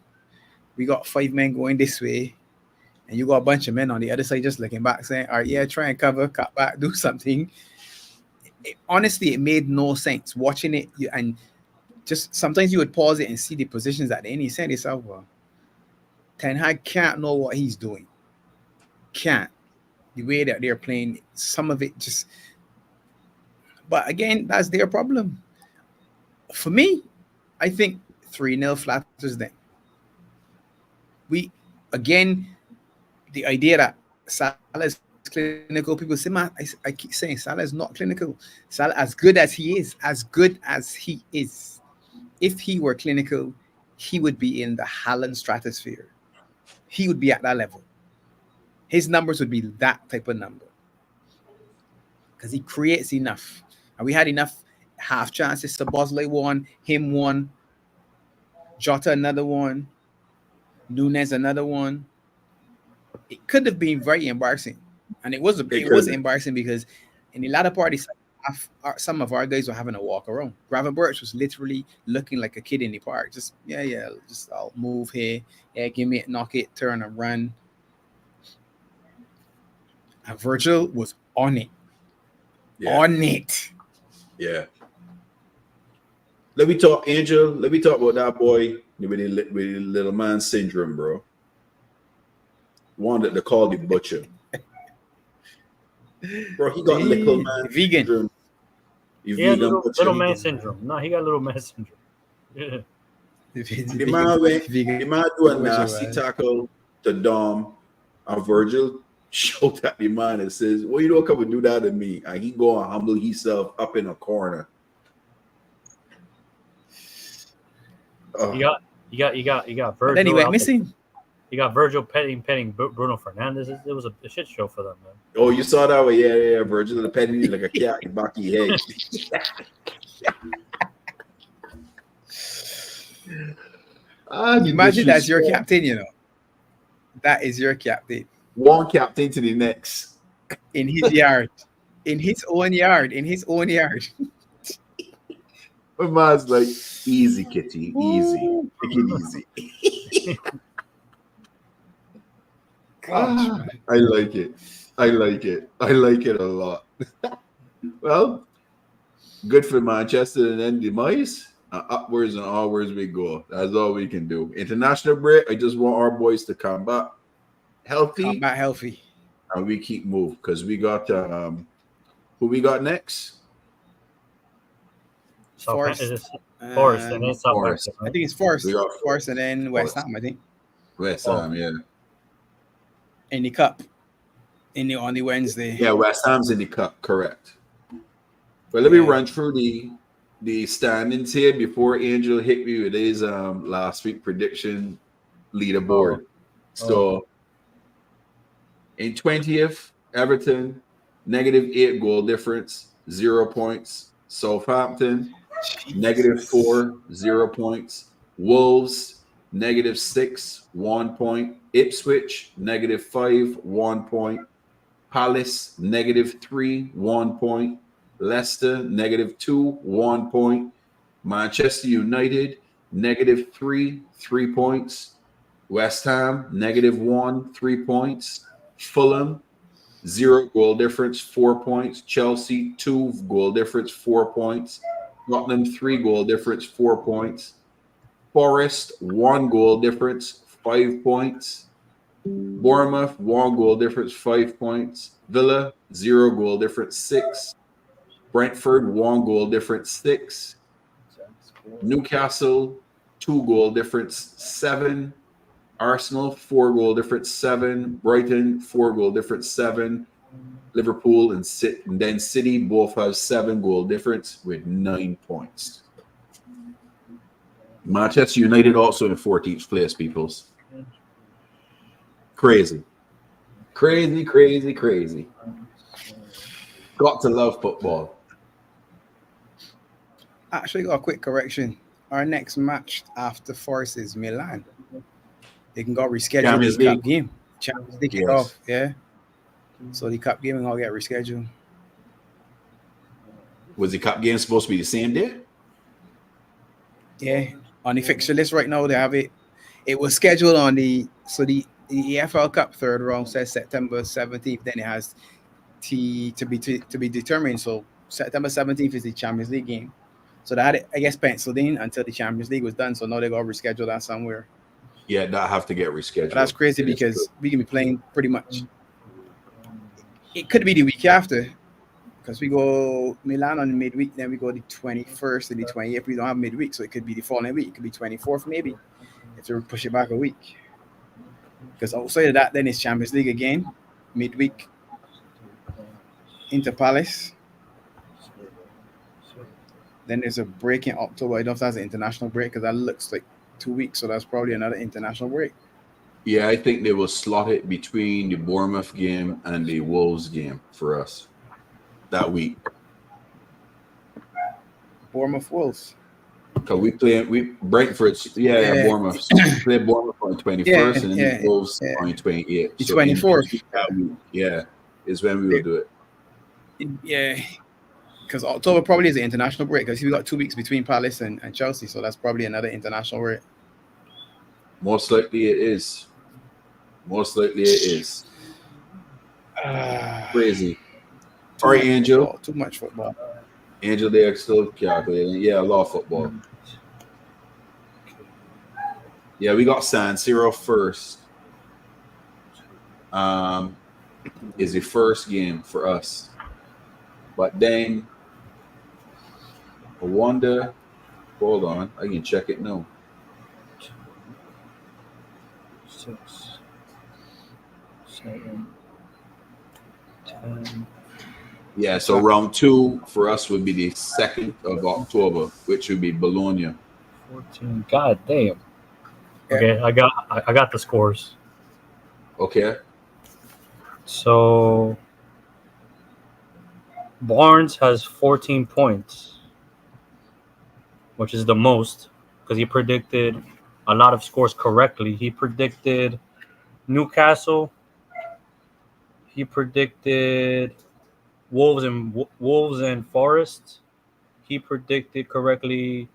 We got 5 men going this way, and you got a bunch of men on the other side just looking back saying, all right, yeah, try and cover, cut back, do something. Honestly, it made no sense watching it. And just sometimes you would pause it and see the positions at the end. You say to yourself, well, Ten Hag can't know what he's doing. Can't. The way that they're playing, some of it just... But again, that's their problem. For me, I think 3-0 flatters them. Again, the idea that Salah is clinical, people say, man, I keep saying Salah is not clinical. Salah, as good as he is, if he were clinical, he would be in the Haaland stratosphere. He would be at that level. His numbers would be that type of number. Because he creates enough. And we had enough half chances. Szoboszlai won, him one, Jota another one, Nunes another one. It could have been very embarrassing. And it was embarrassing because in the latter part, some of our guys were having a walk around. Gravenberch was literally looking like a kid in the park. Just I'll move here. Yeah, give me it, knock it, turn and run. And Virgil was on it. Yeah. On it. Yeah. Let me talk about that boy with the little man syndrome, bro. one that they call the butcher. Bro, he got little man vegan. syndrome. He had little man syndrome. No, he got little man syndrome. Yeah. The man do a nasty tackle to Dom, and Virgil showed at the man and says, "Well, you don't come and do that to me." And he go and humble himself up in a corner. You got Virgil. But then he went missing. You got Virgil petting Bruno Fernandez. It was a shit show for them, man. Oh, you saw that one? Yeah. Virgil the petting like a cat in back of your head. Imagine that's your captain, you know. That is your captain. One captain to the next. In his yard. In his own yard. My man's like, easy, Kitty. Easy. Take it easy. Gosh, I like it. I like it a lot. Well, good for Manchester and then demise. Upwards and onwards we go. That's all we can do. International break. I just want our boys to come back healthy. And we keep moving because we got who we got next? Forest and then Southampton. I think it's Forest. We got Forest and then West Ham, I think. West Ham, yeah. In the cup. On the Wednesday. Yeah, West Ham's in the cup, correct. But let me run through the standings here before Angel hit me with his last week prediction leaderboard. So in 20th, Everton, -8 goal difference, 0 points. Southampton, -4, 0 points. Wolves, -6, 1 point. Ipswich, -5, 1 point. Palace, -3, 1 point. Leicester, -2, 1 point. Manchester United, -3, 3 points. West Ham, -1, 3 points. Fulham, 0 goal difference, 4 points. Chelsea, 2 goal difference, 4 points. Tottenham, 3 goal difference, 4 points. Forest, 1 goal difference, 5 points. Bournemouth, 1 goal difference, 5 points. Villa, 0 goal difference, 6. Brentford, 1 goal difference, 6. Newcastle, 2 goal difference, 7. Arsenal, 4 goal difference, 7. Brighton, 4 goal difference, 7. Liverpool and then City both have 7 goal difference with 9 points. Manchester United also in 14th place, peoples. Crazy. Got to love football. Actually, got a quick correction. Our next match after Forest is Milan. They can go reschedule this cup game. Champions League kick off, yeah. So the cup game will get rescheduled. Was the cup game supposed to be the same day? Yeah, on the fixture list right now they have it. It was scheduled on the EFL Cup third round says September 17th. Then it has to be determined. So September 17th is the Champions League game. So they had it, I guess, penciled in until the Champions League was done. So now they got to reschedule that somewhere. Yeah, that have to get rescheduled. But that's crazy because we can be playing pretty much. It could be the week after because we go Milan on midweek, then we go the 21st and the 28th. We don't have midweek, so it could be the following week. It could be 24th maybe if we push it back a week. Because outside of that, then it's Champions League again, midweek, Inter Palace. Then there's a break in October. I don't know if that's an international break because that looks like 2 weeks, so that's probably another international break. Yeah, I think they will slot it between the Bournemouth game and the Wolves game for us that week. Bournemouth Wolves. Because we Brentford, Bournemouth. So we play Bournemouth on the 21st and then the Wolves on the 28th. The 24th. That week, is when we will do it. Yeah. Because October probably is an international break because we got 2 weeks between Palace and Chelsea, so that's probably another international break. Most likely it is. Crazy. All right, Angel. Football, too much football. Angel, they're still calculating. Yeah, a lot of football. Yeah, we got San Siro first. is the first game for us. But then I wonder. Hold on, I can check it now. 6, 7, 10. Yeah, so round 2 for us would be the 2nd of October, which would be Bologna. 14. God damn. Yeah. Okay, I got the scores. Okay. So Barnes has 14 points, which is the most because he predicted a lot of scores correctly. He predicted Newcastle. He predicted Wolves and Forest. He predicted correctly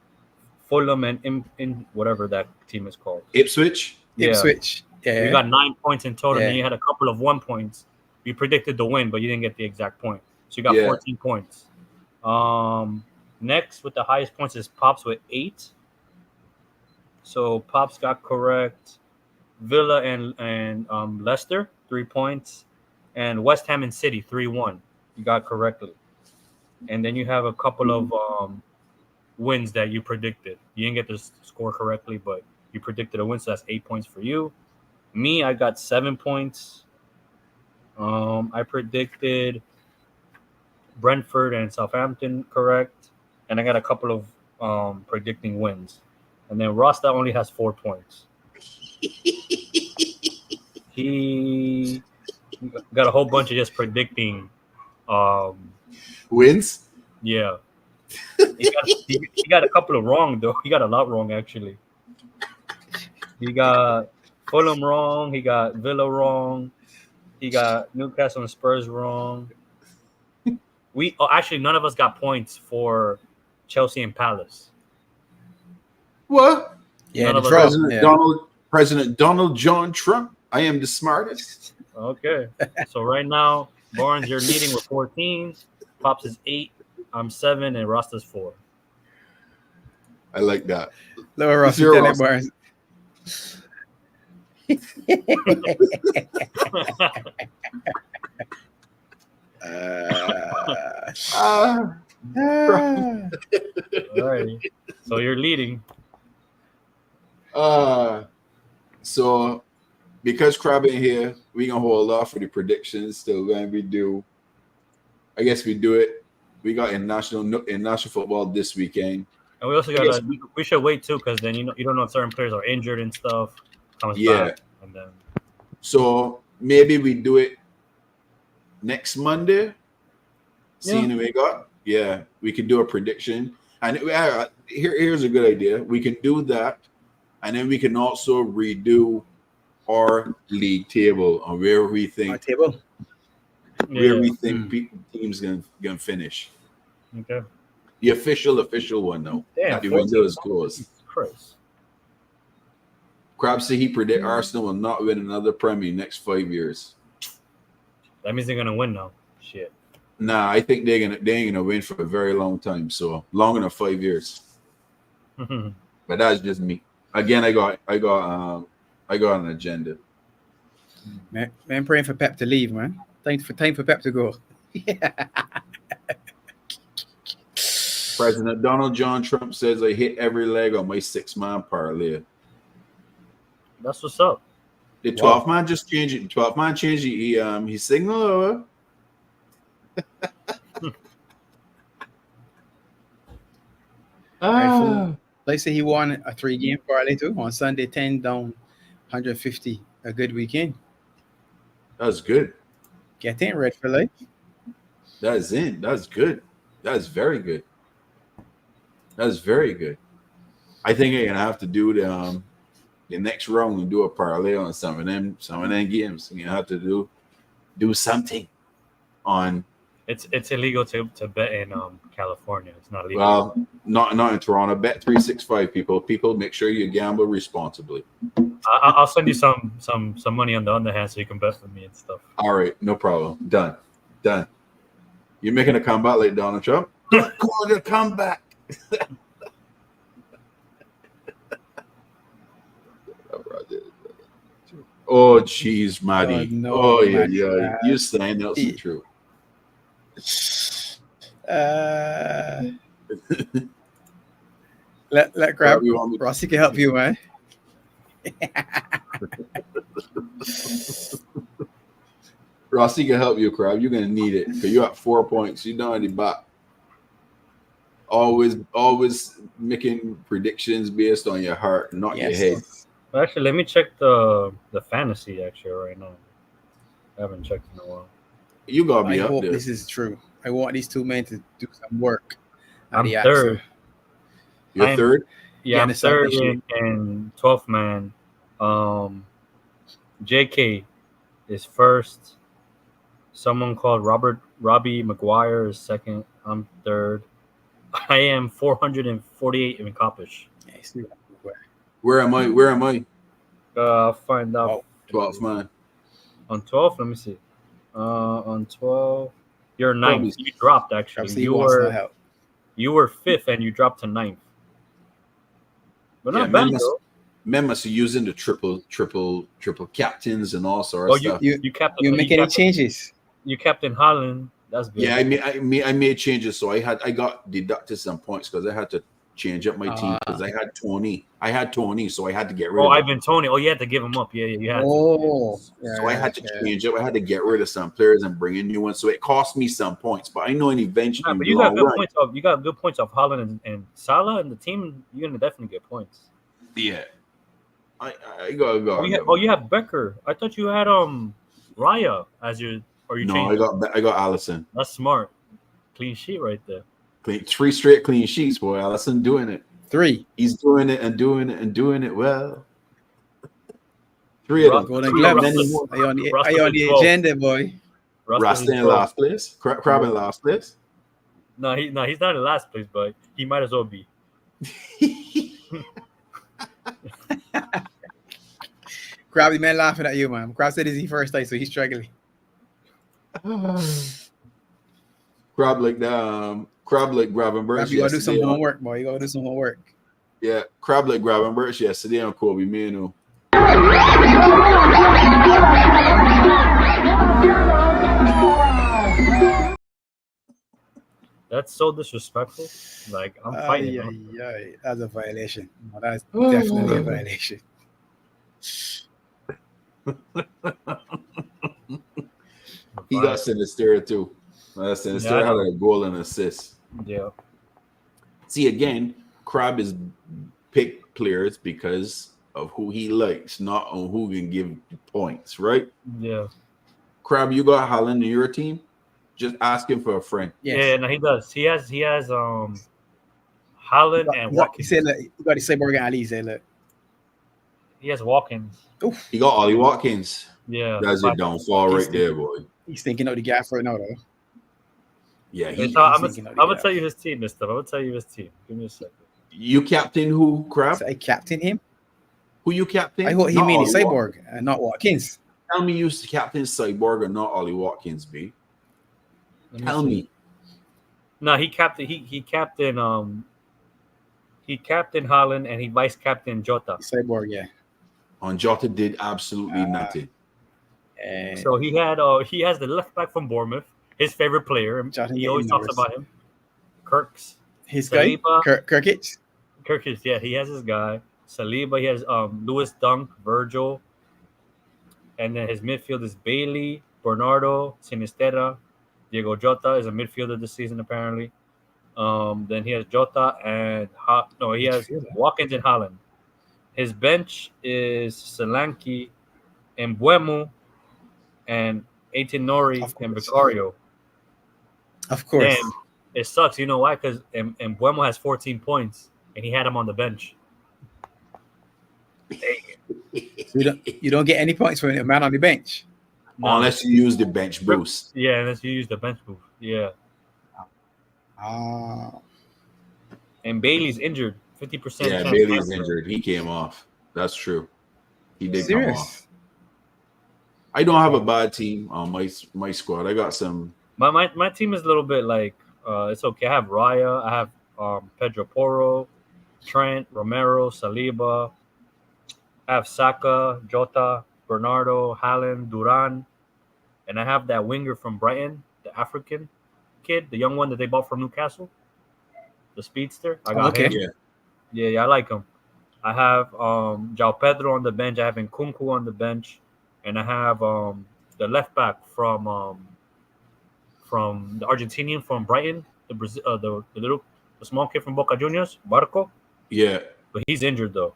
Fulham and in whatever that team is called. Ipswich. Yeah. Ipswich. Yeah. You got 9 points in total, Yeah. and you had a couple of 1 points. You predicted the win, but you didn't get the exact point. So you got Yeah. 14 points. Next with the highest points is Pops with 8. So Pops got correct Villa and Leicester, 3 points. And West Ham and City, 3-1. You got correctly. And then you have a couple of wins that you predicted. You didn't get the score correctly, but you predicted a win, so that's 8 points for you. Me, I got 7 points. I predicted Brentford and Southampton correct, and I got a couple of predicting wins. And then Rasta only has 4 points. He got a whole bunch of just predicting. Wins. Yeah, he got a couple of wrong though. He got a lot wrong actually. He got Fulham wrong. He got Villa wrong. He got Newcastle and Spurs wrong. Actually none of us got points for Chelsea and Palace. What? Yeah, None the of us draw. got- President Donald John Trump. I am the smartest. Okay, so right now Barnes, you're leading with 14. Pops is 8. I'm 7, and Rasta's 4. I like that. Lower Rossi, Zero tell it, Rossi. Barnes. Ah, All right, so you're leading. so because Crab ain't here, we gonna hold off for the predictions till when we do. I guess we do it. We got international football this weekend. And we also I guess got we should wait too, because then you don't know if certain players are injured and stuff. Comes Yeah. back, and then So maybe we do it next Monday. Seeing who we got, yeah, we can do a prediction. And here's a good idea: we can do that, and then we can also redo our league table on where we Our think table. teams gonna finish. Okay. The official one though. Damn, Not the 14 window is closed. Jesus Christ. Crab said he predict Arsenal will not win another Premier next 5 years. That means they're gonna win now. Shit. Nah, I think they ain't gonna win for a very long time. So longer than 5 years. But that's just me. Again, I got an agenda. Man, praying for Pep to leave, man. Time for Pep to go. President Donald John Trump says I hit every leg on my 6-man parlay. That's what's up. The 12th man just changed it. 12th man changed it. He signaled over. They say he won a 3-game parlay too on Sunday, 10 down, 150. A good weekend. That's good. Get in, Red for life. That's in. That's good. That's very good. That's very good. I think I'm gonna have to do the next round and do a parlay on some of them games. You have to do something on. It's illegal to bet in California. It's not legal. Well, not in Toronto. Bet 365 people. Make sure you gamble responsibly. I'll send you some money on the underhand so you can bet for me and stuff. All right, no problem. Done. You're making a comeback like Donald Trump. Call it a comeback. Oh, jeez, Maddie. no, Oh, yeah, Maddie, yeah. You saying that's the He- truth. Let grab. You want me- Rossi can help you, man. Rossi can help you, Crab. You're gonna need it because you're at 4 points. You know any back. Always making predictions based on your heart, not your head. Actually, let me check the fantasy actually right now. I haven't checked in a while. You gotta be I up hope there. this is true. I want these two men to do some work. at I'm the third. AXA. You're I'm- third. Yeah, Yeah, I'm the third submission. in 12th man. JK is first. Someone called Robbie McGuire is second. I'm third. I am 448 in Coppish. Yeah, see what- Where am I? Where am I? I'll find out. Oh. 12th man. On 12, let me see. On 12, you're ninth. Probably- You dropped Grab actually. see who wants no help. You were fifth and you dropped to ninth. But Yeah, not bad man, though. Men must be using the triple captains and all sorts Oh, of stuff. you captain. You make any changes? You captain Holland. That's good. Yeah, I made changes, so I got deducted some points because I had to change up my team because I had Tony. So I had to get rid Oh, of him. Ivan Tony. Oh, you had to give him up. Yeah, you had Oh, So I had to change up. I had to get rid of some players and bring in new ones. So it cost me some points, but I know in eventually. Nah, but you got good points off. You got good points off Holland and Salah and the team. You're gonna definitely get points. Yeah, I got. Oh, you have Becker. I thought you had Raya as your. Or you No, changed. I got Allison. That's smart. Clean sheet right there. Clean, 3 straight clean sheets, boy. Allison doing it. 3. He's doing it and doing it and doing it well. 3 of them. Golden Yeah, Gloves. Russell- Are you on the, Russell are you on the is 12. agenda, boy? Rasta in last place. Crab in last place. No, he's not in last place, but he might as well be. Crab, the man laughing at you, man. Crab said it's his first day, so he's struggling. Crab like Gravenberch. Crab, you gotta do some homework, boy. You gotta do some homework. Yeah, Crab like Gravenberch yesterday on Kobe Manu. That's so disrespectful. Like I'm fighting. That's a violation. No, that's definitely a violation. He got Sinister too. Sinister had a goal and assist. Yeah. See, again, Crab is pick players because of who he likes, not on who can give points, right? Yeah. Crab, you got Holland in your team? Just ask him for a friend. Yes. Yeah, no, he does. He has Holland and He Watkins. said, look, you got to say Morgan Ali. He said, look. He has Watkins. He got Ollie Watkins. Yeah. That's your downfall right there, boy. He's thinking of the guy for now, though. Yeah, I'm thinking of gonna the tell you his team, Mister. I'm gonna tell you his team. Give me a second. you captain who, Crab? So I captain him. Who you captain? I thought he Not mean Ollie Cyborg and not Watkins. Tell me you captain Cyborg and not Ollie Watkins, B. Tell me. No, he captain Holland and he vice captain Jota. Cyborg, yeah. On Jota did absolutely nothing. And So he has the left back from Bournemouth, his favorite player. Jota He always getting talks nervous. about him. Kirk's. his guy, Saliba. Kirkic. Kirkis, yeah, he has his guy. Saliba, he has Lewis Dunk, Virgil. And then his midfield is Bailey, Bernardo, Sinisterra. Diego Jota is a midfielder this season, apparently. Then he has Jota and he has Watkins and Holland. His bench is Solanke, Mbuemu, and Aitinori and Vicario. Of course. And it sucks. You know why? Because Mbuemo has 14 points, and he had him on the bench. You don't get any points for a man on the bench. No. Unless you use the bench boost. Yeah, unless you use the bench move. Yeah. And Bailey's injured. 50%. Yeah, chance Bailey's cancer. injured. He came off. That's true. He did come Serious. off. I don't have a bad team on my squad. I got some. My team is a little bit like it's okay. I have Raya. I have Pedro Porro, Trent, Romero, Saliba. I have Saka, Jota, Bernardo, Haaland, Duran, and I have that winger from Brighton, the African kid, the young one that they bought from Newcastle, the speedster. I got Okay. him. Yeah, I like him. I have João Pedro on the bench. I have Nkunku on the bench, and I have the left back from the Argentinian from Brighton, the Brazil, the small kid from Boca Juniors, Barco. Yeah. But he's injured though.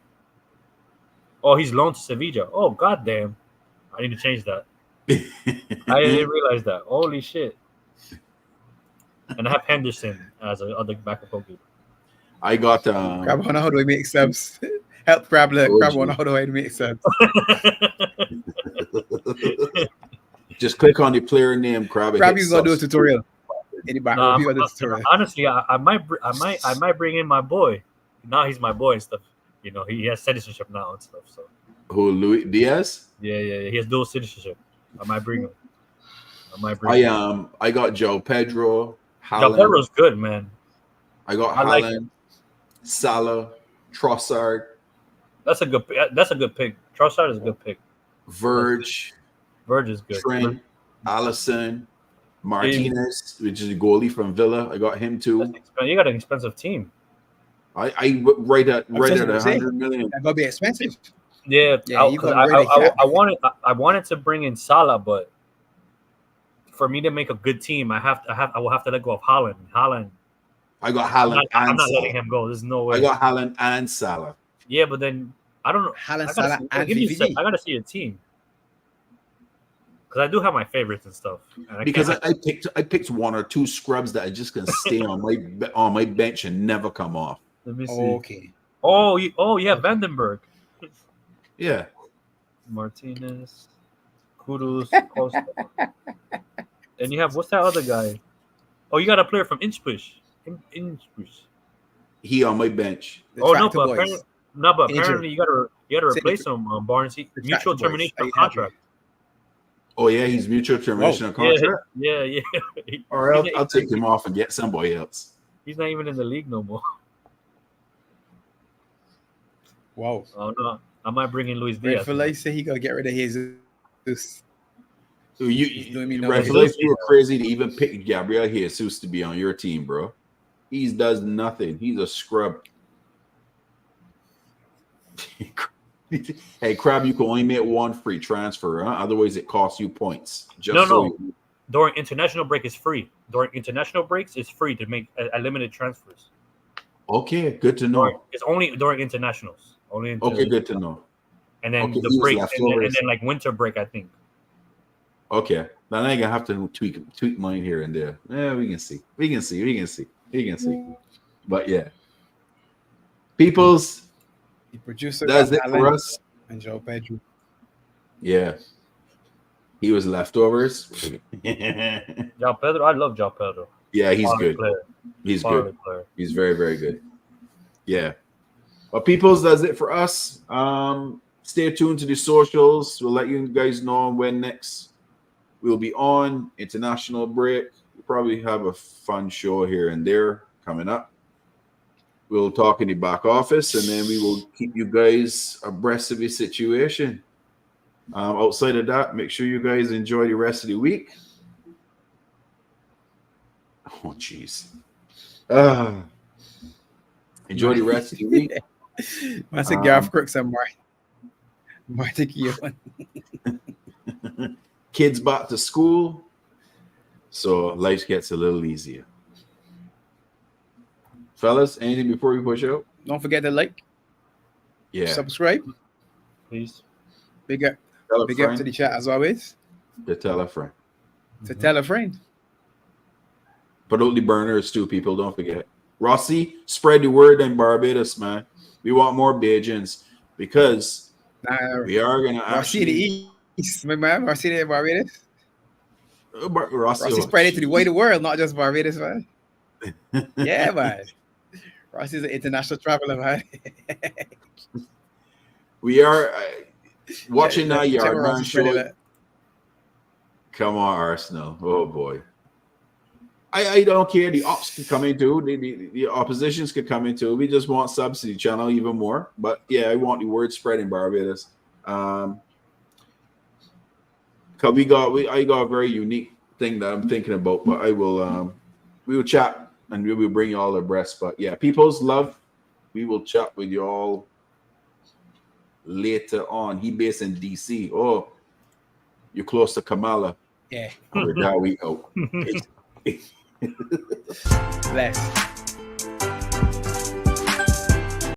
Oh, he's loaned to Sevilla. Oh, goddamn! I need to change that. I didn't realize that. Holy shit! And I have Henderson as a other backup goalkeeper. I got Crab on how do we make subs? Help Crab look. Crab on how do I make subs? Just click on the player name, Crab. Crab, you gonna do a tutorial. Anybody? Nah, Review of the tutorial. honestly, I might bring in my boy. Now he's my boy and stuff. You know, he has citizenship now and stuff. So Who, Luis Diaz? yeah, he has dual citizenship. I might bring him. I got Joe Pedro. João Pedro's good, man. I got I like Haaland, Salah, Trossard, That's a good pick. Trossard is a good pick. Verge, Verge is good. Trent, Allison, Martinez, which is a goalie from Villa. I got him too. You got an expensive team. I right at what I'm 100 million. That's gonna be expensive. Yeah, Yeah, you got really cap. I wanted to bring in Salah, but for me to make a good team, I will have to let go of Haaland. I got Haaland I'm and not Salah. letting him go. There's no way. I got Haaland and Salah. Yeah, but then I don't know. Haaland, I Salah, gotta, and give me a sec. VVD. I gotta see your team because I do have my favorites and stuff. And Because I picked one or two scrubs that are just gonna stay on my bench and never come off. let me see. Okay. Oh, yeah, Vandenberg, Yeah. Martinez, Kudus, Costa. And you have what's that other guy? Oh, you got a player from Innsbruck. Innsbruck. He on my bench. The Oh no, tractor but boys. apparently you gotta replace him, Barnes. The Mutual tractor boys. termination Are of you happy? contract. Oh yeah, he's mutual termination of contract. Yeah. All right, I'll take him off and get somebody else. He's not even in the league no more. Wow. Oh no, I might bring in Luis Diaz. Red for life say he gonna get rid of Jesus. You doing me no Red good. Flags, you were crazy to even pick Gabriel Jesus to be on your team, bro. He does nothing. He's a scrub. Hey, Crab, you can only make one free transfer, huh? Otherwise, it costs you points. No. During international break is free. During international breaks, it's free to make a limited transfers. Okay, good to know. It's only during internationals. Okay, good to know. And then Okay, the he was break, leftovers. and then like winter break, I think. Okay, then I gonna have to tweak mine here and there. Yeah, we can see. But yeah, people's The producer that's got it for Haaland us. and Joe Pedro. Yeah, he was leftovers. João Pedro, I love João Pedro. Yeah, he's Quality good. Player. He's Quality good. player. He's very, very good. Yeah. Well, peoples, that's it for us. Stay tuned to the socials. We'll let you guys know when next we'll be on. International break. We'll probably have a fun show here and there coming up. We'll talk in the back office, and then we will keep you guys abreast of the situation. Outside of that, make sure you guys enjoy the rest of the week. Oh, jeez. Enjoy the rest of the week. I said Gareth Crooks and Marty Keown. Kids back to school, so life gets a little easier. Fellas, anything before we push out? Don't forget to like, Yeah. subscribe. Please. Big up Tell a to friend. the chat as always. To tell a friend. To tell a friend. Put out the burners too, people. Don't forget. Rossi, spread the word in Barbados, man. We want more Bajans because Nah, we are gonna Rossi actually. the East, my man. Rossi the Barbados. Rossi, Rossi spread it to the wider world, not just Barbados, man. Yeah, man. Rossi's an international traveler, man. We are watching that Check yard where man Rossi spread show. it. Come on, Arsenal. Oh boy. I don't care. The ops can come into the oppositions could come into. We just want subsidy channel even more. But yeah, I want the word spread in Barbados. Cause I got a very unique thing that I'm thinking about, but we will chat and we will bring you all abreast. But yeah, people's love. We will chat with you all later on. He based in DC. Oh, you're close to Kamala. Yeah. We're now we out. Bless.